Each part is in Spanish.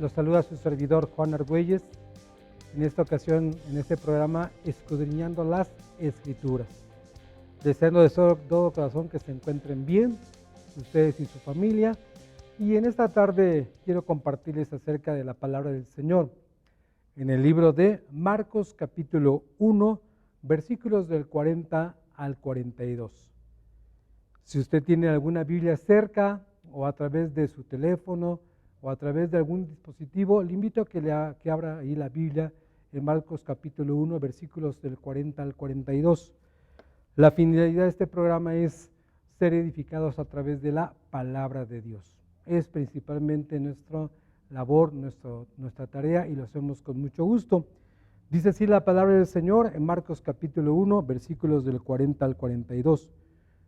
Los saluda su servidor Juan Argüelles. En esta ocasión, en este programa, escudriñando las Escrituras. Deseando de todo corazón que se encuentren bien, ustedes y su familia. Y en esta tarde quiero compartirles acerca de la palabra del Señor. En el libro de Marcos capítulo 1, versículos del 40 al 42. Si usted tiene alguna Biblia cerca o a través de su teléfono o a través de algún dispositivo, le invito a que abra ahí la Biblia en Marcos capítulo 1, versículos del 40 al 42. La finalidad de este programa es ser edificados a través de la palabra de Dios. Es principalmente nuestra labor, nuestra tarea, y lo hacemos con mucho gusto. Dice así la palabra del Señor en Marcos capítulo 1, versículos del 40 al 42.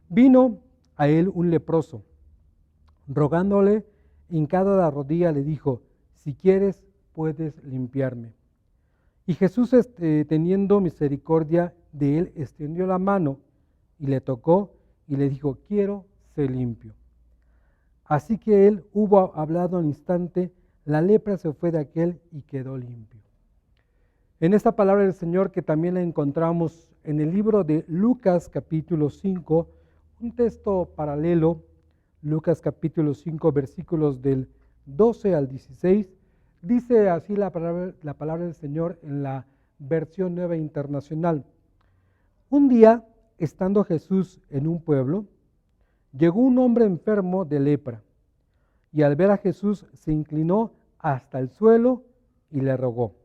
Vino a él un leproso, rogándole, hincado a la rodilla, le dijo: si quieres, puedes limpiarme. Y Jesús, teniendo misericordia de él, extendió la mano y le tocó y le dijo: quiero ser limpio. Así que él hubo hablado al instante, la lepra se fue de aquel y quedó limpio. En esta palabra del Señor, que también la encontramos en el libro de Lucas capítulo 5, un texto paralelo, Lucas capítulo 5, versículos del 12 al 16, dice así la palabra del Señor en la versión Nueva Internacional. Un día, estando Jesús en un pueblo, llegó un hombre enfermo de lepra, y al ver a Jesús se inclinó hasta el suelo y le rogó: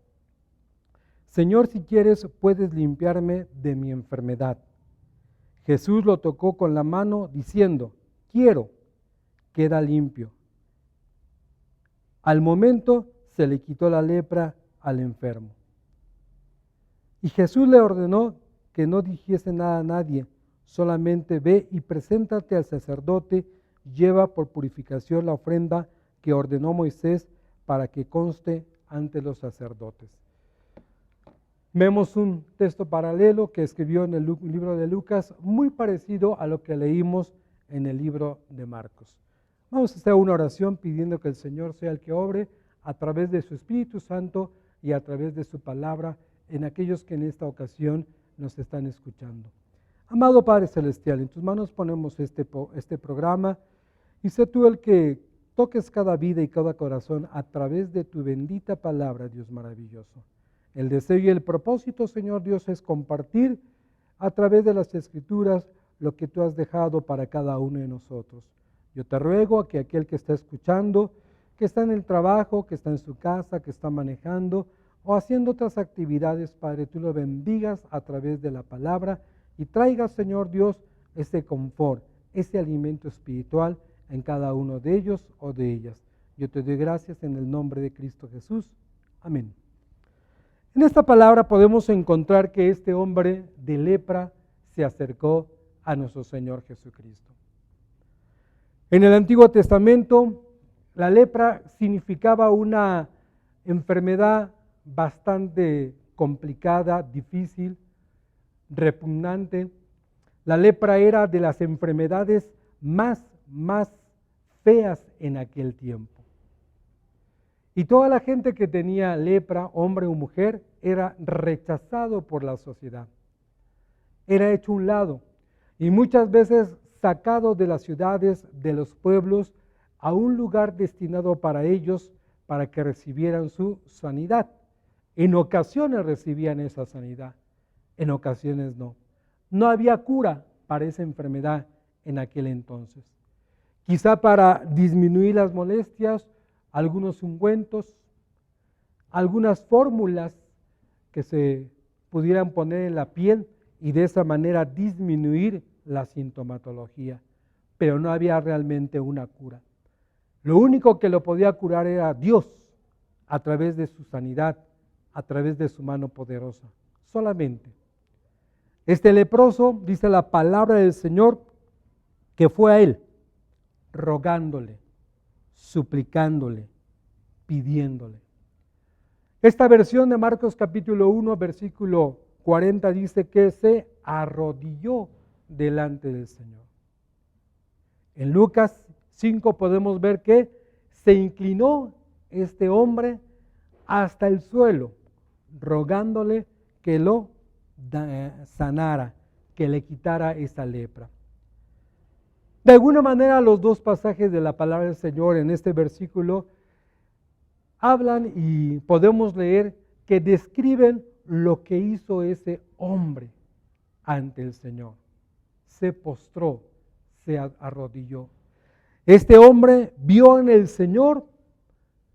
Señor, si quieres, puedes limpiarme de mi enfermedad. Jesús lo tocó con la mano diciendo: quiero, queda limpio. Al momento se le quitó la lepra al enfermo. Y Jesús le ordenó que no dijese nada a nadie, solamente ve y preséntate al sacerdote, lleva por purificación la ofrenda que ordenó Moisés para que conste ante los sacerdotes. Vemos un texto paralelo que escribió en el libro de Lucas, muy parecido a lo que leímos en el libro de Marcos. Vamos a hacer una oración pidiendo que el Señor sea el que obre a través de su Espíritu Santo y a través de su palabra en aquellos que en esta ocasión nos están escuchando. Amado Padre Celestial, en tus manos ponemos este programa, y sé tú el que toques cada vida y cada corazón a través de tu bendita palabra, Dios maravilloso. El deseo y el propósito, Señor Dios, es compartir a través de las Escrituras lo que tú has dejado para cada uno de nosotros. Yo te ruego a que aquel que está escuchando, que está en el trabajo, que está en su casa, que está manejando o haciendo otras actividades, Padre, tú lo bendigas a través de la palabra y traigas, Señor Dios, ese confort, ese alimento espiritual en cada uno de ellos o de ellas. Yo te doy gracias en el nombre de Cristo Jesús. Amén. En esta palabra podemos encontrar que este hombre de lepra se acercó a nuestro Señor Jesucristo. En el Antiguo Testamento, la lepra significaba una enfermedad bastante complicada, difícil, repugnante. La lepra era de las enfermedades más feas en aquel tiempo. Y toda la gente que tenía lepra, hombre o mujer, era rechazado por la sociedad. Era hecho a un lado y muchas veces sacado de las ciudades, de los pueblos, a un lugar destinado para ellos, para que recibieran su sanidad. En ocasiones recibían esa sanidad, en ocasiones no. No había cura para esa enfermedad en aquel entonces. Quizá para disminuir las molestias, algunos ungüentos, algunas fórmulas que se pudieran poner en la piel y de esa manera disminuir la sintomatología, pero no había realmente una cura. Lo único que lo podía curar era Dios, a través de su sanidad, a través de su mano poderosa, solamente. Este leproso, dice la palabra del Señor, que fue a él, rogándole, suplicándole, pidiéndole. Esta versión de Marcos capítulo 1, versículo 40 dice que se arrodilló delante del Señor. En Lucas 5 podemos ver que se inclinó este hombre hasta el suelo, rogándole que lo sanara, que le quitara esa lepra. De alguna manera, los dos pasajes de la palabra del Señor en este versículo hablan y podemos leer que describen lo que hizo ese hombre ante el Señor. Se postró, se arrodilló. Este hombre vio en el Señor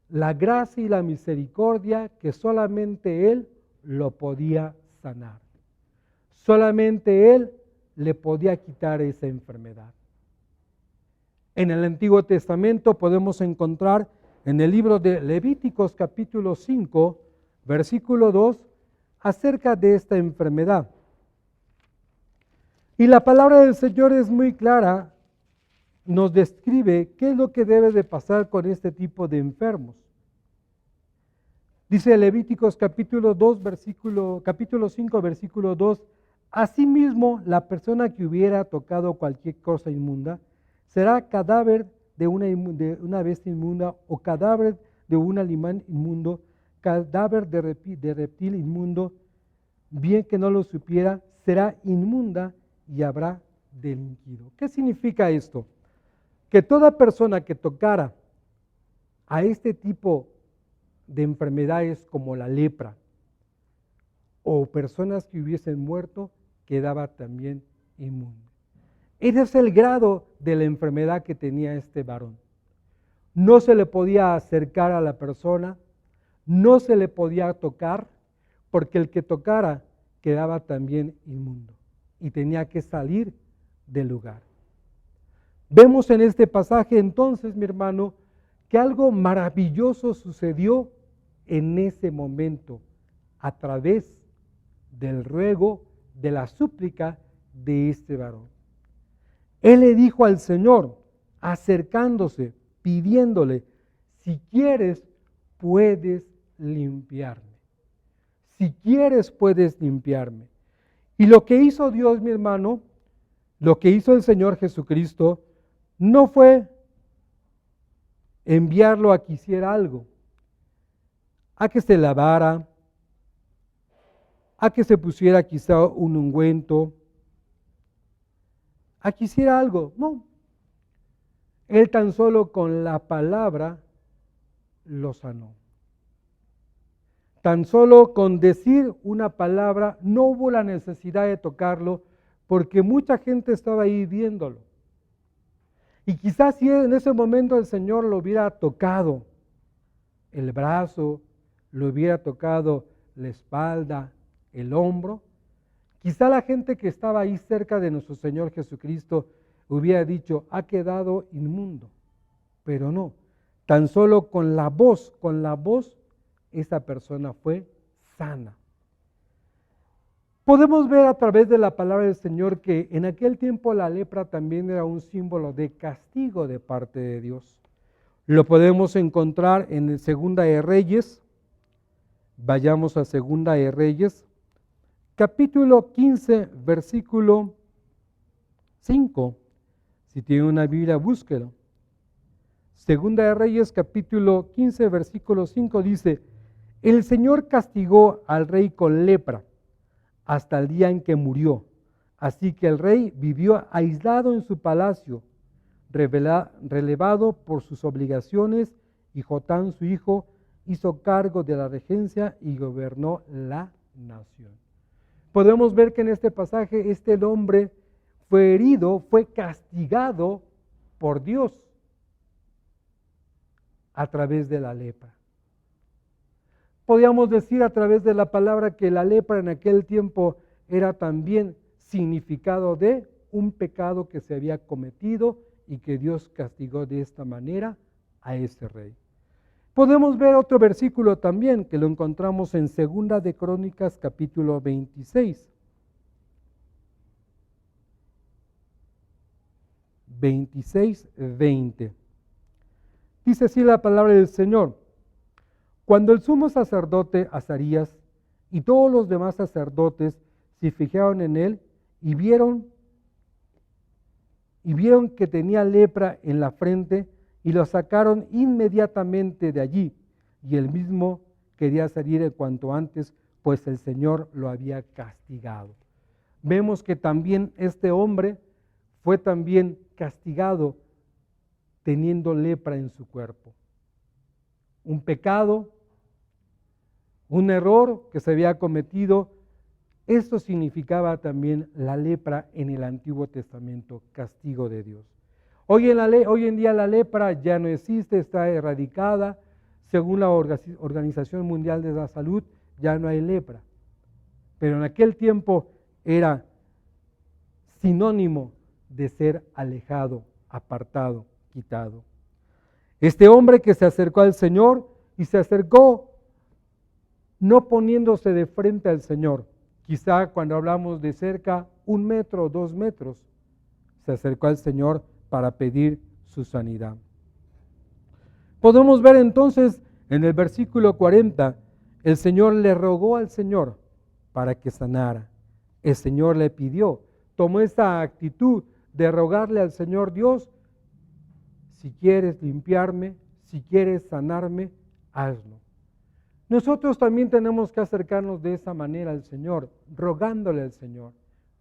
la gracia y la misericordia que solamente Él lo podía sanar. Solamente Él le podía quitar esa enfermedad. En el Antiguo Testamento podemos encontrar en el libro de Levíticos capítulo 5, versículo 2, acerca de esta enfermedad. Y la palabra del Señor es muy clara, nos describe qué es lo que debe de pasar con este tipo de enfermos. Dice Levíticos capítulo 5, versículo 2, asimismo la persona que hubiera tocado cualquier cosa inmunda será cadáver de una bestia inmunda o cadáver de un animal inmundo, cadáver de reptil inmundo, bien que no lo supiera, será inmunda y habrá delinquido. ¿Qué significa esto? Que toda persona que tocara a este tipo de enfermedades como la lepra o personas que hubiesen muerto, quedaba también inmundo. Ese es el grado de la enfermedad que tenía este varón. No se le podía acercar a la persona, no se le podía tocar, porque el que tocara quedaba también inmundo y tenía que salir del lugar. Vemos en este pasaje entonces, mi hermano, que algo maravilloso sucedió en ese momento a través del ruego, de la súplica de este varón. Él le dijo al Señor, acercándose, pidiéndole, si quieres, puedes limpiarme. Si quieres, puedes limpiarme. Y lo que hizo Dios, mi hermano, lo que hizo el Señor Jesucristo, no fue enviarlo a que hiciera algo, a que se lavara, a que se pusiera quizá un ungüento, a que hiciera algo. No. Él tan solo con la palabra lo sanó. Tan solo con decir una palabra no hubo la necesidad de tocarlo porque mucha gente estaba ahí viéndolo. Y quizás si en ese momento el Señor lo hubiera tocado el brazo, lo hubiera tocado la espalda, el hombro, quizá la gente que estaba ahí cerca de nuestro Señor Jesucristo hubiera dicho, ha quedado inmundo. Pero no, tan solo con la voz, esa persona fue sana. Podemos ver a través de la palabra del Señor que en aquel tiempo la lepra también era un símbolo de castigo de parte de Dios. Lo podemos encontrar en el Segunda de Reyes. Vayamos a Segunda de Reyes, capítulo 15, versículo 5. Si tiene una Biblia, búsquelo. Segunda de Reyes, capítulo 15, versículo 5 dice, el Señor castigó al rey con lepra hasta el día en que murió. Así que el rey vivió aislado en su palacio, relevado por sus obligaciones, y Jotán, su hijo, hizo cargo de la regencia y gobernó la nación. Podemos ver que en este pasaje este hombre fue herido, fue castigado por Dios a través de la lepra. Podríamos decir a través de la palabra que la lepra en aquel tiempo era también significado de un pecado que se había cometido y que Dios castigó de esta manera a ese rey. Podemos ver otro versículo también que lo encontramos en Segunda de Crónicas capítulo 26. 26:20. Dice así la palabra del Señor. Cuando el sumo sacerdote Azarías y todos los demás sacerdotes se fijaron en él y vieron que tenía lepra en la frente y lo sacaron inmediatamente de allí y él mismo quería salir en cuanto antes, pues el Señor lo había castigado. Vemos que también este hombre fue también castigado teniendo lepra en su cuerpo. Un pecado, un error que se había cometido. Esto significaba también la lepra en el Antiguo Testamento, castigo de Dios. Hoy en día la lepra ya no existe, está erradicada. Según la Organización Mundial de la Salud, ya no hay lepra. Pero en aquel tiempo era sinónimo de ser alejado, apartado, quitado. Este hombre que se acercó al Señor y se acercó no poniéndose de frente al Señor, quizá cuando hablamos de cerca 1 metro o 2 metros, se acercó al Señor para pedir su sanidad. Podemos ver entonces en el versículo 40, el Señor le rogó al Señor para que sanara. El Señor le pidió, tomó esa actitud de rogarle al Señor: Dios, si quieres limpiarme, si quieres sanarme, hazlo. Nosotros también tenemos que acercarnos de esa manera al Señor, rogándole al Señor: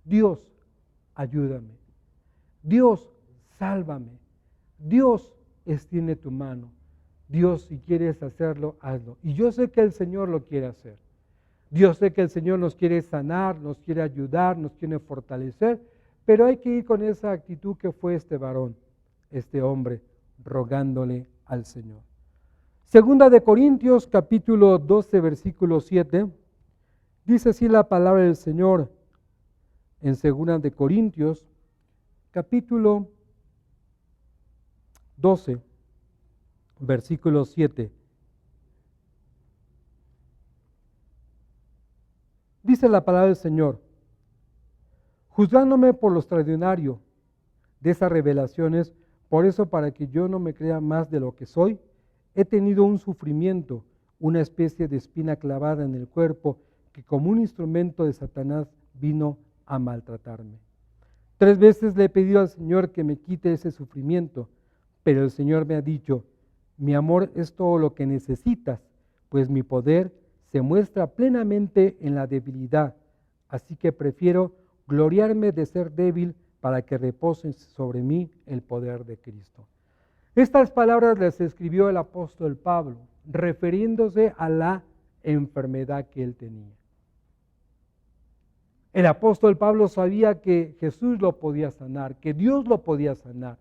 Dios, ayúdame. Dios, sálvame. Dios, extiende tu mano. Dios, si quieres hacerlo, hazlo. Y yo sé que el Señor lo quiere hacer. Yo sé que el Señor nos quiere sanar, nos quiere ayudar, nos quiere fortalecer, pero hay que ir con esa actitud que fue este varón, este hombre, rogándole al Señor. Segunda de Corintios, capítulo 12, versículo 7, dice así la palabra del Señor en Segunda de Corintios, capítulo 12, versículo 7. Dice la palabra del Señor: juzgándome por lo extraordinario de esas revelaciones, por eso, para que yo no me crea más de lo que soy, he tenido un sufrimiento, una especie de espina clavada en el cuerpo, que como un instrumento de Satanás vino a maltratarme. 3 veces le he pedido al Señor que me quite ese sufrimiento, pero el Señor me ha dicho: mi amor es todo lo que necesitas, pues mi poder se muestra plenamente en la debilidad, así que prefiero gloriarme de ser débil para que repose sobre mí el poder de Cristo. Estas palabras las escribió el apóstol Pablo, refiriéndose a la enfermedad que él tenía. El apóstol Pablo sabía que Jesús lo podía sanar, que Dios lo podía sanar,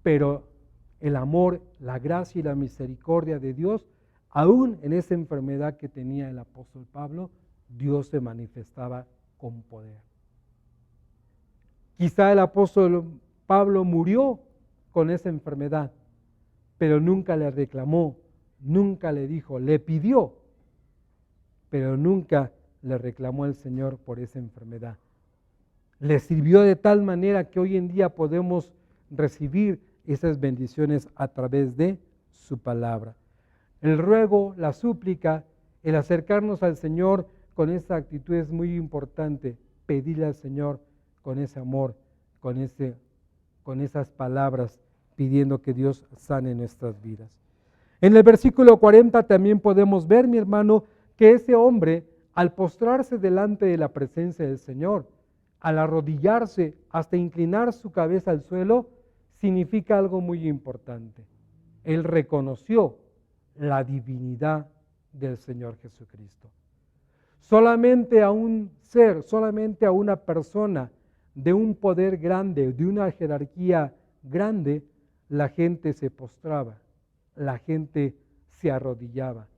pero el amor, la gracia y la misericordia de Dios, aún en esa enfermedad que tenía el apóstol Pablo, Dios se manifestaba con poder. Quizá el apóstol Pablo murió con esa enfermedad, pero nunca le reclamó, nunca le dijo, le pidió, pero nunca le reclamó al Señor por esa enfermedad. Le sirvió de tal manera que hoy en día podemos recibir esas bendiciones a través de su palabra. El ruego, la súplica, el acercarnos al Señor con esa actitud es muy importante. Pedirle al Señor con ese amor, con esas palabras, pidiendo que Dios sane nuestras vidas. En el versículo 40 también podemos ver, mi hermano, que ese hombre, al postrarse delante de la presencia del Señor, al arrodillarse hasta inclinar su cabeza al suelo, significa algo muy importante. Él reconoció la divinidad del Señor Jesucristo. Solamente a un ser, solamente a una persona de un poder grande, de una jerarquía grande, la gente se postraba, la gente se arrodillaba.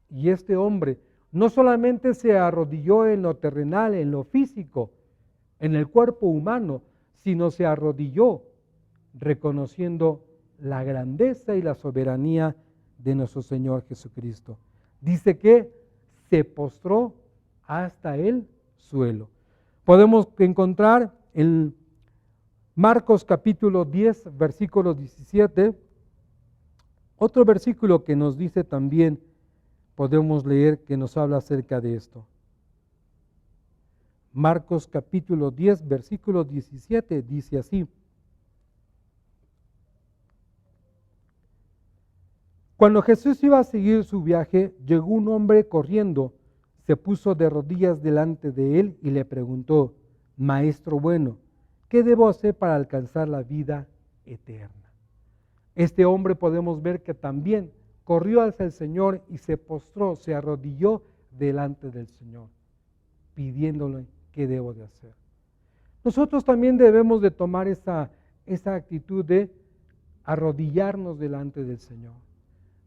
Y este hombre no solamente se arrodilló en lo terrenal, en lo físico, en el cuerpo humano, sino se arrodilló reconociendo la grandeza y la soberanía de nuestro Señor Jesucristo. Dice que se postró hasta el suelo. Podemos encontrar en Marcos capítulo 10, versículo 17, otro versículo que nos dice también, podemos leer que nos habla acerca de esto. Marcos capítulo 10, versículo 17 dice así: Cuando Jesús iba a seguir su viaje, llegó un hombre corriendo, se puso de rodillas delante de él y le preguntó: Maestro bueno, ¿qué debo hacer para alcanzar la vida eterna? Este hombre podemos ver que también corrió hacia el Señor y se postró, se arrodilló delante del Señor, pidiéndole qué debo de hacer. Nosotros también debemos de tomar esa actitud de arrodillarnos delante del Señor,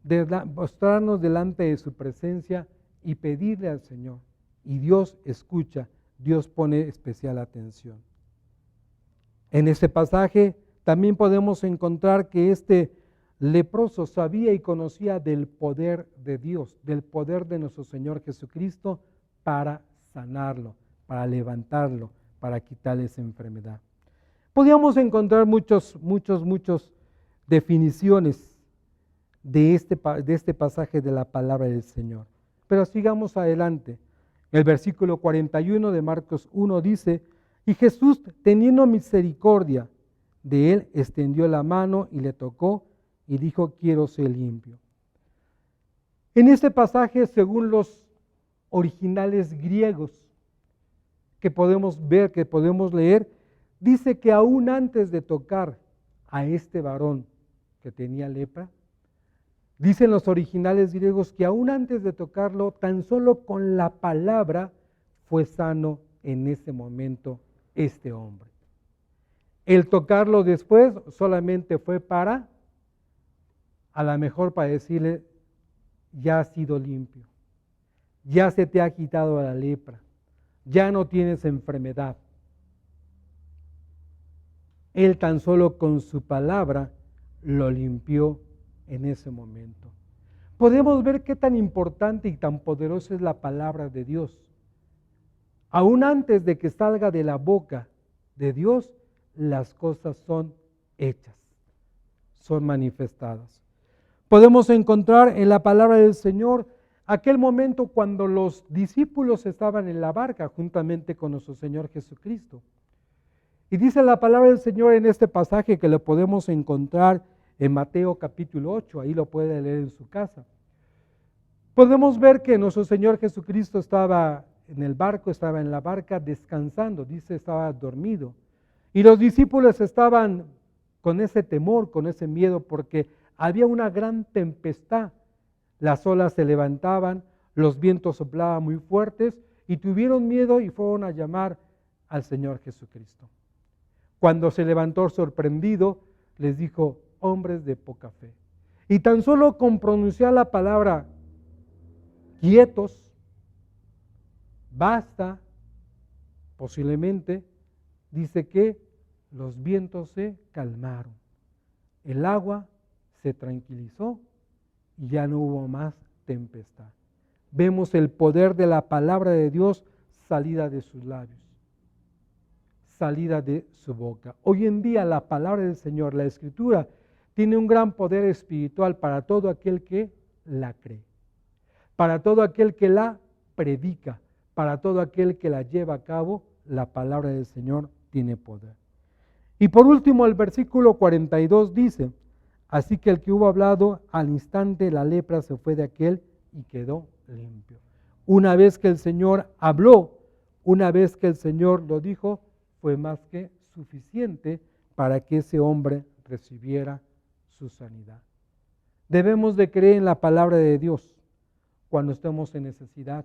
de postrarnos delante de su presencia y pedirle al Señor. Y Dios escucha, Dios pone especial atención. En este pasaje también podemos encontrar que este leproso sabía y conocía del poder de Dios, del poder de nuestro Señor Jesucristo para sanarlo, para levantarlo, para quitarle esa enfermedad. Podríamos encontrar muchas definiciones de este pasaje de la palabra del Señor. Pero sigamos adelante. El versículo 41 de Marcos 1 dice: y Jesús, teniendo misericordia de él, extendió la mano y le tocó y dijo: quiero ser limpio. En este pasaje, según los originales griegos que podemos ver, que podemos leer, dice que aún antes de tocar a este varón que tenía lepra, dicen los originales griegos que aún antes de tocarlo, tan solo con la palabra fue sano en ese momento este hombre. El tocarlo después solamente fue a lo mejor para decirle: ya has sido limpio, ya se te ha quitado la lepra, ya no tienes enfermedad. Él tan solo con su palabra lo limpió en ese momento. Podemos ver qué tan importante y tan poderosa es la palabra de Dios. Aún antes de que salga de la boca de Dios, las cosas son hechas, son manifestadas. Podemos encontrar en la palabra del Señor aquel momento cuando los discípulos estaban en la barca juntamente con nuestro Señor Jesucristo. Y dice la palabra del Señor en este pasaje, que lo podemos encontrar en Mateo capítulo 8, ahí lo puede leer en su casa. Podemos ver que nuestro Señor Jesucristo estaba estaba en la barca descansando, dice estaba dormido. Y los discípulos estaban con ese temor, con ese miedo, porque había una gran tempestad. Las olas se levantaban, los vientos soplaban muy fuertes y tuvieron miedo y fueron a llamar al Señor Jesucristo. Cuando se levantó sorprendido, les dijo: hombres de poca fe. Y tan solo con pronunciar la palabra quietos, basta, posiblemente, dice que los vientos se calmaron, el agua se tranquilizó y ya no hubo más tempestad. Vemos el poder de la palabra de Dios salida de sus labios, salida de su boca. Hoy en día la palabra del Señor, la Escritura, tiene un gran poder espiritual para todo aquel que la cree, para todo aquel que la predica, para todo aquel que la lleva a cabo. La palabra del Señor tiene poder. Y por último, el versículo 42 dice: así que el que hubo hablado, al instante la lepra se fue de aquel y quedó limpio. Una vez que el Señor habló, una vez que el Señor lo dijo, fue más que suficiente para que ese hombre recibiera su sanidad. Debemos de creer en la palabra de Dios cuando estemos en necesidad,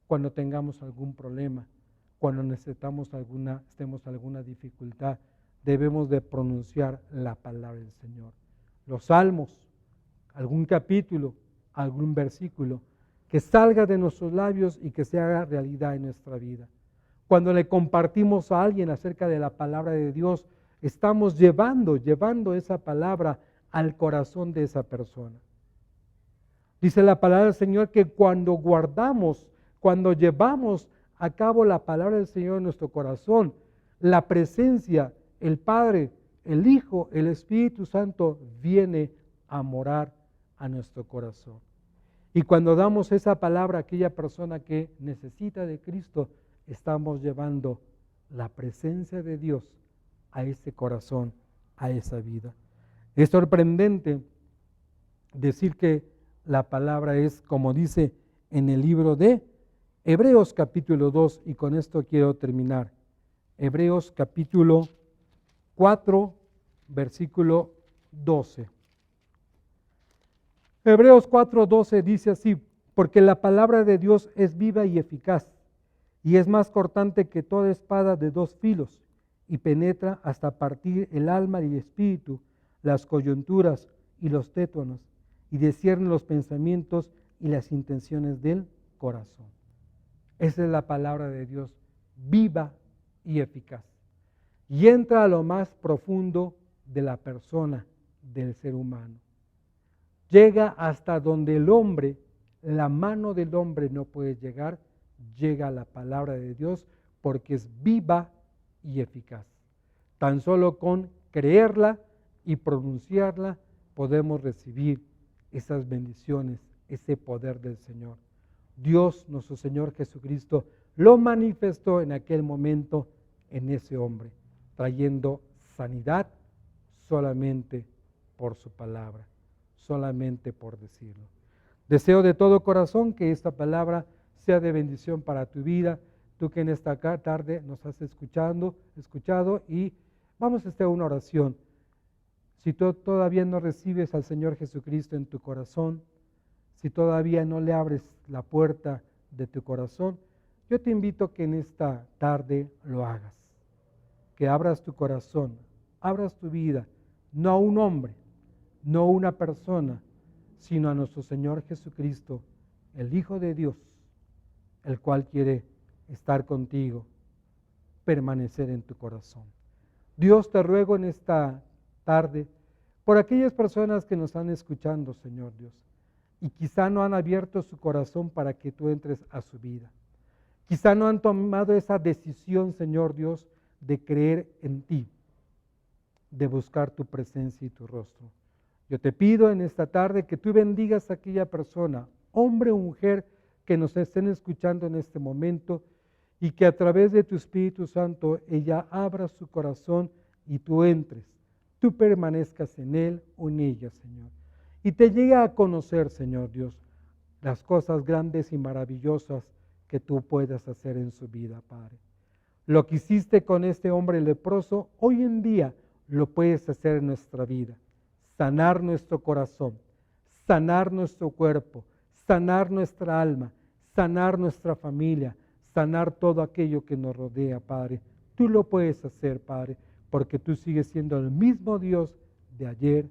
cuando tengamos algún problema, cuando necesitemos alguna dificultad. Debemos de pronunciar la palabra del Señor. Los salmos, algún capítulo, algún versículo, que salga de nuestros labios y que se haga realidad en nuestra vida. Cuando le compartimos a alguien acerca de la palabra de Dios, estamos llevando esa palabra al corazón de esa persona. Dice la palabra del Señor que cuando llevamos a cabo la palabra del Señor en nuestro corazón, la presencia, el Padre, el Hijo, el Espíritu Santo viene a morar a nuestro corazón. Y cuando damos esa palabra a aquella persona que necesita de Cristo, estamos llevando la presencia de Dios a ese corazón, a esa vida. Es sorprendente decir que la palabra es, como dice en el libro de Hebreos capítulo 2, y con esto quiero terminar. Hebreos capítulo 4, versículo 12. Hebreos 4:12 dice así: porque la palabra de Dios es viva y eficaz, y es más cortante que toda espada de dos filos, y penetra hasta partir el alma y el espíritu, las coyunturas y los tétuanos, y discierne los pensamientos y las intenciones del corazón. Esa es la palabra de Dios, viva y eficaz. Y entra a lo más profundo de la persona, del ser humano. Llega hasta donde el hombre, la mano del hombre no puede llegar, llega a la palabra de Dios porque es viva y eficaz. Tan solo con creerla y pronunciarla podemos recibir esas bendiciones, ese poder del Señor. Dios, nuestro Señor Jesucristo, lo manifestó en aquel momento en ese hombre, trayendo sanidad solamente por su palabra, solamente por decirlo. Deseo de todo corazón que esta palabra sea de bendición para tu vida, tú que en esta tarde nos has escuchado y vamos a hacer una oración. Si tú todavía no recibes al Señor Jesucristo en tu corazón, si todavía no le abres la puerta de tu corazón, yo te invito a que en esta tarde lo hagas, que abras tu corazón, abras tu vida, no a un hombre, no a una persona, sino a nuestro Señor Jesucristo, el Hijo de Dios, el cual quiere estar contigo, permanecer en tu corazón. Dios, te ruego en esta tarde por aquellas personas que nos están escuchando, Señor Dios, y quizá no han abierto su corazón para que tú entres a su vida. Quizá no han tomado esa decisión, Señor Dios, de creer en ti, de buscar tu presencia y tu rostro. Yo te pido en esta tarde que tú bendigas a aquella persona, hombre o mujer, que nos estén escuchando en este momento y que a través de tu Espíritu Santo ella abra su corazón y tú entres, tú permanezcas en él o en ella, Señor. Y te llegue a conocer, Señor Dios, las cosas grandes y maravillosas que tú puedas hacer en su vida, Padre. Lo que hiciste con este hombre leproso, hoy en día lo puedes hacer en nuestra vida. Sanar nuestro corazón, sanar nuestro cuerpo, sanar nuestra alma, sanar nuestra familia, sanar todo aquello que nos rodea, Padre. Tú lo puedes hacer, Padre, porque tú sigues siendo el mismo Dios de ayer,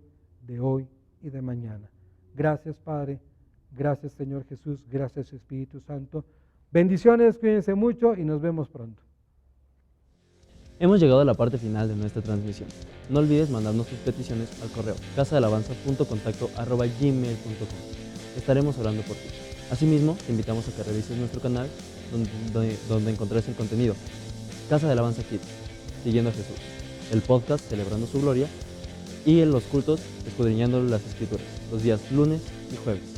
de hoy y de mañana. Gracias, Padre. Gracias, Señor Jesús. Gracias, Espíritu Santo. Bendiciones, cuídense mucho y nos vemos pronto. Hemos llegado a la parte final de nuestra transmisión. No olvides mandarnos tus peticiones al correo casadelabanza.contacto@gmail.com. Estaremos orando por ti. Asimismo, te invitamos a que revises nuestro canal donde encontrarás el contenido Casa de Alabanza Kids, Siguiendo a Jesús, el podcast Celebrando su Gloria y en los cultos Escudriñando las Escrituras, los días lunes y jueves.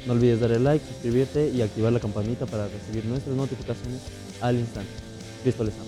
No olvides darle like, suscribirte y activar la campanita para recibir nuestras notificaciones al instante. Cristo les ama.